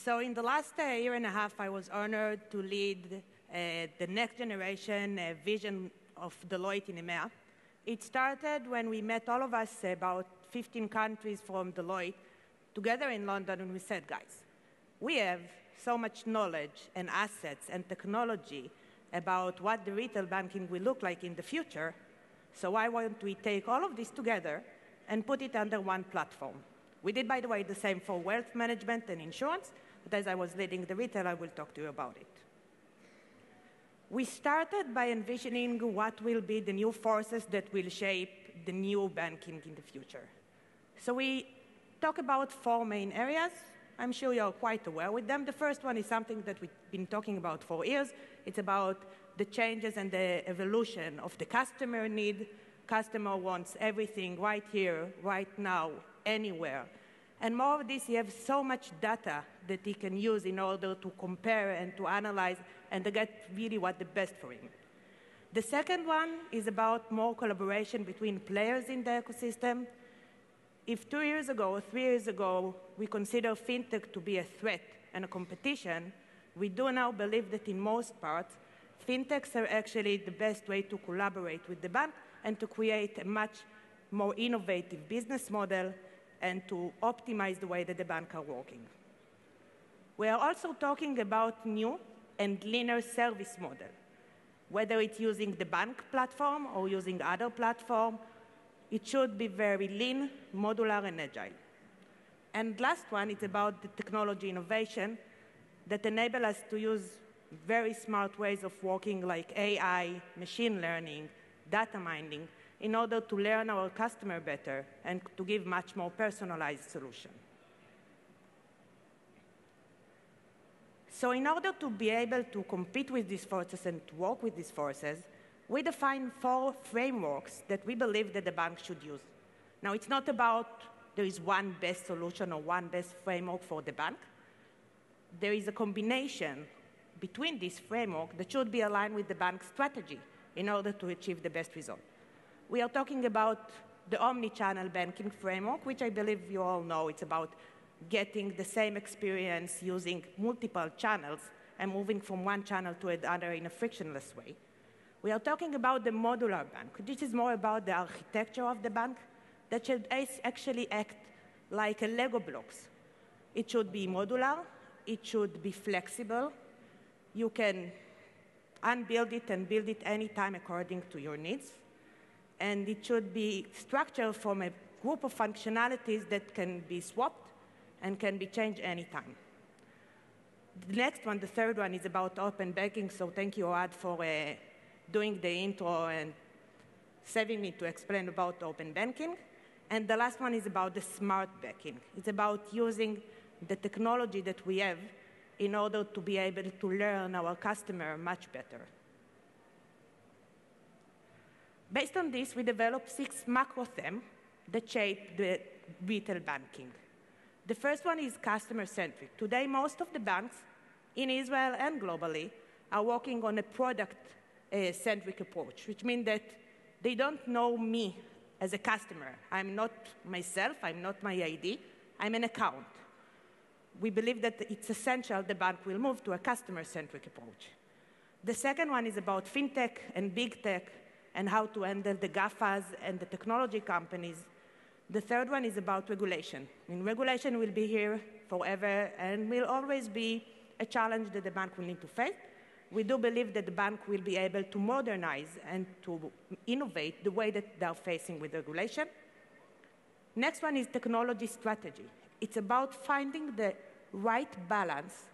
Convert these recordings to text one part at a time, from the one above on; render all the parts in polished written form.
So in the last year and a half, I was honored to lead the next generation vision of Deloitte in EMEA. It started when we met all of us, about 15 countries from Deloitte, together in London, and we said, guys, we have so much knowledge and assets and technology about what the retail banking will look like in the future, so why won't we take all of this together and put it under one platform? We did, by the way, the same for wealth management and insurance, but as I was leading the retail, I will talk to you about it. We started by envisioning what will be the new forces that will shape the new banking in the future. So we talk about four main areas. I'm sure you're quite aware with them. The first one is something that we've been talking about for years. It's about the changes and the evolution of the customer need. Customer wants everything right here, right now, anywhere. And more of this, you have so much data that he can use in order to compare and to analyze and to get really what the best for him. The second one is about more collaboration between players in the ecosystem. If 2 years ago or 3 years ago, we consider Fintech to be a threat and a competition, we do now believe that in most parts, Fintechs are actually the best way to collaborate with the bank and to create a much more innovative business model and to optimize the way that the bank are working. We are also talking about new and leaner service model, whether it's using the bank platform or using other platform. It should be very lean, modular, and agile. And last one, it's about the technology innovation that enable us to use very smart ways of working like AI, machine learning, data mining, in order to learn our customer better and to give much more personalized solution. So in order to be able to compete with these forces and to work with these forces, we define 4 frameworks that we believe that the bank should use. Now, it's not about there is one best solution or one best framework for the bank. There is a combination between this framework that should be aligned with the bank's strategy in order to achieve the best result. We are talking about the Omni-Channel banking framework, which I believe you all know. It's about getting the same experience using multiple channels and moving from one channel to another in a frictionless way. We are talking about the modular bank. This is more about the architecture of the bank that should actually act like a Lego blocks. It should be modular. It should be flexible. You can unbuild it and build it anytime according to your needs. And it should be structured from a group of functionalities that can be swapped and can be changed anytime. The next one, the third one, is about open banking. So thank you, Oad, for doing the intro and saving me to explain about open banking. And the last one is about the smart banking. It's about using the technology that we have in order to be able to learn our customer much better. Based on this, we developed 6 macro themes that shape the retail banking. The first one is customer-centric. Today, most of the banks in Israel and globally are working on a product-centric approach, which means that they don't know me as a customer. I'm not myself, I'm not my ID, I'm an account. We believe that it's essential the bank will move to a customer-centric approach. The second one is about fintech and big tech and how to handle the GAFAs and the technology companies. The third one is about regulation. Regulation will be here forever and will always be a challenge that the bank will need to face. We do believe that the bank will be able to modernize and to innovate the way that they're facing with regulation. Next one is technology strategy. It's about finding the right balance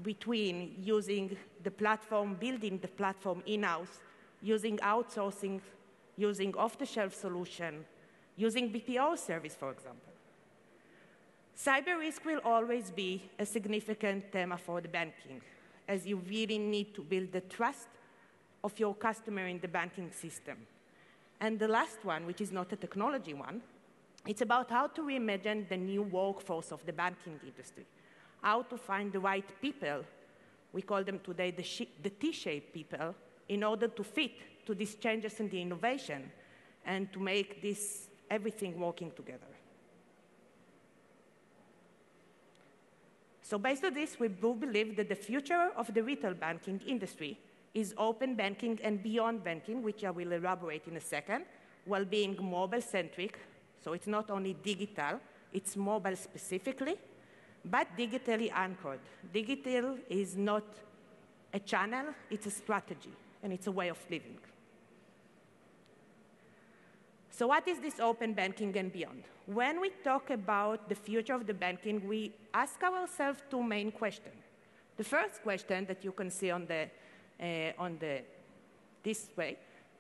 between using the platform, building the platform in-house, using outsourcing, using off-the-shelf solution, using BPO service, for example. Cyber risk will always be a significant theme for the banking, as you really need to build the trust of your customer in the banking system. And the last one, which is not a technology one, it's about how to reimagine the new workforce of the banking industry, how to find the right people, we call them today the T-shaped people, in order to fit to these changes in the innovation and to make this everything working together. So based on this, we do believe that the future of the retail banking industry is open banking and beyond banking, which I will elaborate in a second, while being mobile-centric. So it's not only digital, it's mobile specifically, but digitally anchored. Digital is not a channel, it's a strategy, and it's a way of living. So what is this open banking and beyond? When we talk about the future of the banking, we ask ourselves two main questions. The first question that you can see on this way,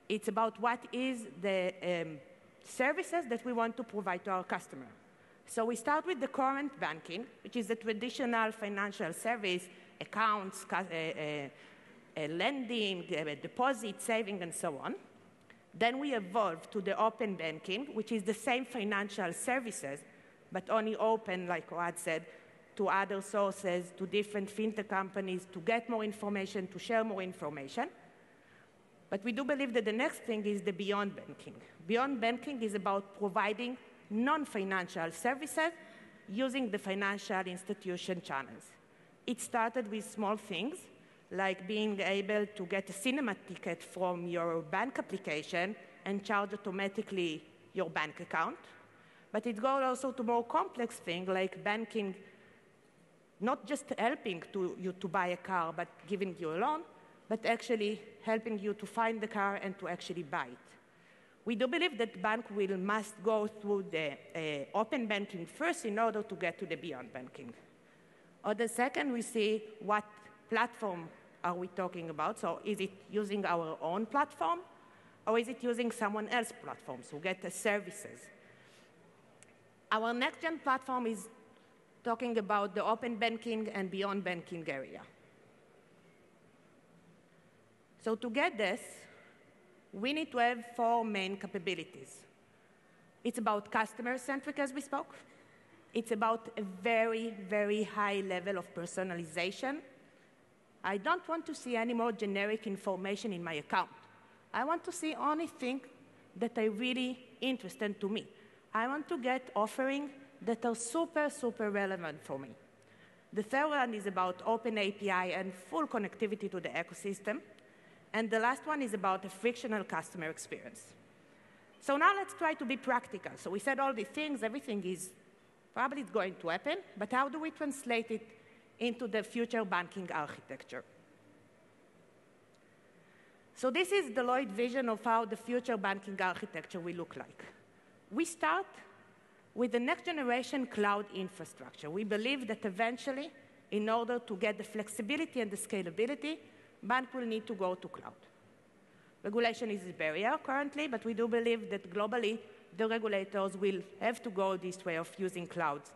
it's about what is the services that we want to provide to our customer. So we start with the current banking, which is the traditional financial service, accounts, lending, deposit, saving, and so on. Then we evolve to the open banking, which is the same financial services, but only open, like Oad said, to other sources, to different fintech companies, to get more information, to share more information. But we do believe that the next thing is the beyond banking. Beyond banking is about providing non-financial services using the financial institution channels. It started with small things, like being able to get a cinema ticket from your bank application and charge automatically your bank account. But it goes also to more complex things, like banking, not just helping you to buy a car, but giving you a loan, but actually helping you to find the car and to actually buy it. We do believe that bank must go through the open banking first in order to get to the beyond banking. On the second, we see what platform are we talking about? So is it using our own platform, or is it using someone else's platform, so get the services? Our next-gen platform is talking about the open banking and beyond banking area. So to get this, we need to have four main capabilities. It's about customer-centric, as we spoke. It's about a very, very high level of personalization. I don't want to see any more generic information in my account. I want to see only things that are really interesting to me. I want to get offerings that are super, super relevant for me. The third one is about open API and full connectivity to the ecosystem. And the last one is about a frictional customer experience. So now let's try to be practical. So we said all these things, everything is probably going to happen, but how do we translate it into the future banking architecture? So this is Deloitte's vision of how the future banking architecture will look like. We start with the next generation cloud infrastructure. We believe that eventually, in order to get the flexibility and the scalability, bank will need to go to cloud. Regulation is a barrier currently, but we do believe that globally, the regulators will have to go this way of using clouds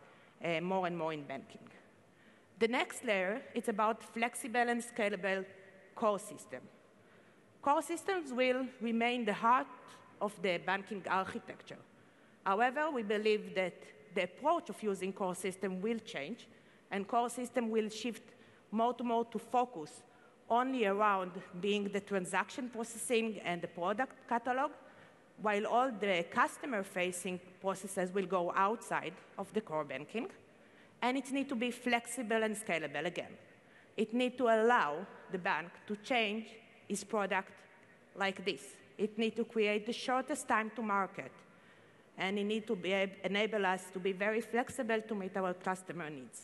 more and more in banking. The next layer, it's about flexible and scalable core system. Core systems will remain the heart of the banking architecture. However, we believe that the approach of using core system will change, and core system will shift more to focus only around being the transaction processing and the product catalog, while all the customer-facing processes will go outside of the core banking. And it needs to be flexible and scalable again. It needs to allow the bank to change its product like this. It needs to create the shortest time to market. And it needs to enable us to be very flexible to meet our customer needs.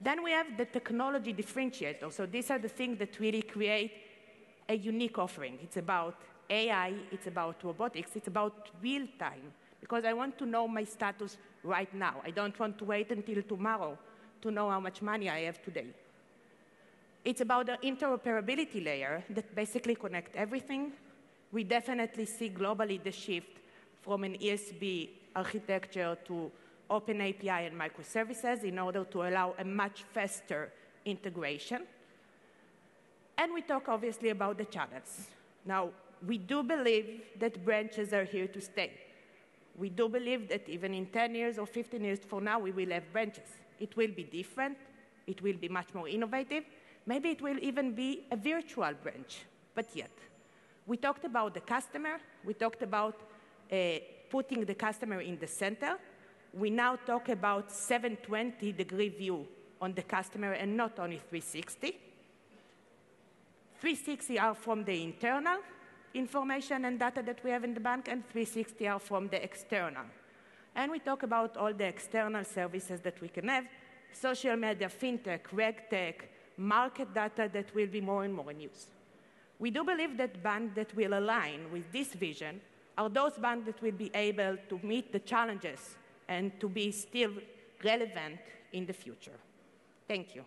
Then we have the technology differentiator. So these are the things that really create a unique offering. It's about AI, it's about robotics, it's about real time. Because I want to know my status right now. I don't want to wait until tomorrow to know how much money I have today. It's about the interoperability layer that basically connects everything. We definitely see globally the shift from an ESB architecture to open API and microservices in order to allow a much faster integration. And we talk obviously about the channels. Now, we do believe that branches are here to stay. We do believe that even in 10 years or 15 years from now, we will have branches. It will be different. It will be much more innovative. Maybe it will even be a virtual branch, but yet. We talked about the customer. We talked about putting the customer in the center. We now talk about 720-degree view on the customer and not only 360. 360 are from the internal information and data that we have in the bank, and 360 are from the external. And we talk about all the external services that we can have, social media, fintech, regtech, market data that will be more and more in use. We do believe that banks that will align with this vision are those banks that will be able to meet the challenges and to be still relevant in the future. Thank you.